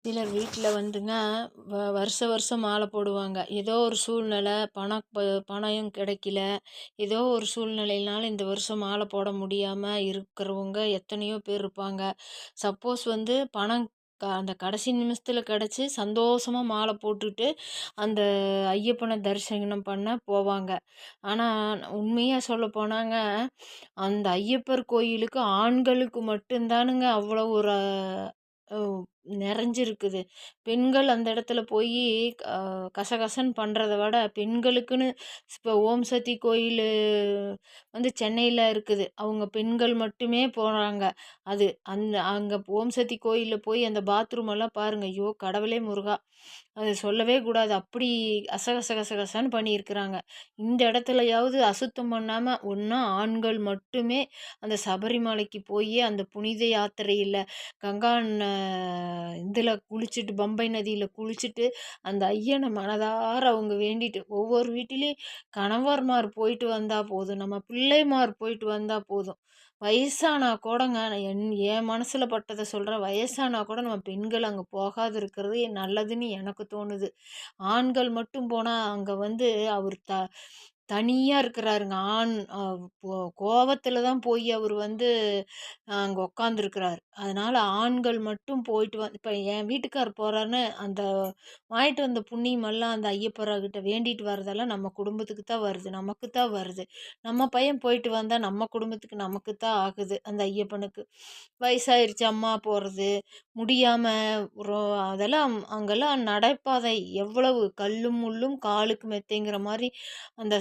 சிலர் வீட்ல வந்துங்க வருஷம் வருஷம் மாலை போடுவாங்க. ஏதோ ஒரு சூழ்நிலை பணம் கிடைக்கல. ஏதோ ஒரு சூழ்நிலையினால இந்த வருஷம் மாலை போட முடியாம இருக்கிறவங்க எத்தனையோ பேர் இருப்பாங்க. சப்போஸ் வந்து பணம் அந்த கடைசி நிமிஷத்துல கிடைச்சு சந்தோஷமா மாலை போட்டுட்டு அந்த ஐயப்பன தரிசனம் பண்ண போவாங்க. ஆனா உண்மையா சொல்லப்போனாங்க, அந்த ஐயப்பர் கோயிலுக்கு ஆண்களுக்கு மட்டும் தானுங்க அவ்வளோ ஒரு அ நெறஞ்சிருக்குது. பெண்கள் அந்த இடத்துல போயி அ கசகசன்னு பண்றத விட, பெண்களுக்குன்னு இப்ப ஓம் சக்தி கோயிலு வந்து சென்னையில இருக்குது. அவங்க பெண்கள் மட்டுமே போறாங்க. அங்க ஓம் சக்தி கோயில்ல போய் அந்த பாத்ரூம் எல்லாம் பாருங்க. ஐயோ! கடவுளே முருகா! அது சொல்லவே கூடாது. அப்படி கசகசன்னு பண்ணியிருக்கிறாங்க. இந்த இடத்துலயாவது அசுத்தம் பண்ணாம, ஒண்ணா ஆண்கள் மட்டுமே அந்த சபரிமலைக்கு போயி அந்த புனித யாத்திரையில கங்கா இதுல குளிச்சுட்டு பம்பை நதியில குளிச்சுட்டு, அந்த ஐயன மனதார அவங்க வேண்டிட்டு ஒவ்வொரு வீட்டிலயும் கணவர்மார் போயிட்டு வந்தா போதும். நம்ம பிள்ளைமார் போயிட்டு வந்தா போதும். வயசானா கூடங்க நான் என் மனசுல பட்டத சொல்றேன். வயசானா கூட நம்ம பெண்கள் அங்க போகாது இருக்கிறது நல்லதுன்னு எனக்கு தோணுது. ஆண்கள் மட்டும் போனா அங்க வந்து அவர் தனியா இருக்கிறாருங்க. ஆண் அ கோ கோவத்துல தான் போய் அவரு வந்து அங்க உட்காந்துருக்கிறாரு. அதனால ஆண்கள் மட்டும் போயிட்டு இப்ப என் வீட்டுக்காரர் போறாருன்னு, அந்த வாங்கிட்டு வந்த புண்ணியமெல்லாம் அந்த ஐயப்பர்கிட்ட வேண்டிட்டு வரதெல்லாம் நம்ம குடும்பத்துக்கு தான் வருது. நமக்கு தான் வருது. நம்ம பையன் போயிட்டு வந்தா நம்ம குடும்பத்துக்கு நமக்கு தான் ஆகுது. அந்த ஐயப்பனுக்கு. வயசாயிருச்சு அம்மா போறது, முடியாம ரொ அதெல்லாம் அங்கெல்லாம் நடைபாதை எவ்வளவு கல்லும் முள்ளும் காலுக்கு மெத்தைங்கிற மாரி அந்த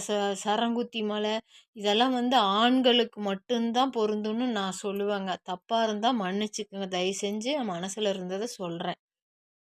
சரங்குத்தி மலை இதெல்லாம் வந்து ஆண்களுக்கு மட்டும் தான் பொருந்தும்னு நான் சொல்லுவேங்க. தப்பா இருந்தா மன்னிச்சுக்கங்க. தயவு செஞ்சு மனசுல இருந்தத சொல்றேன்.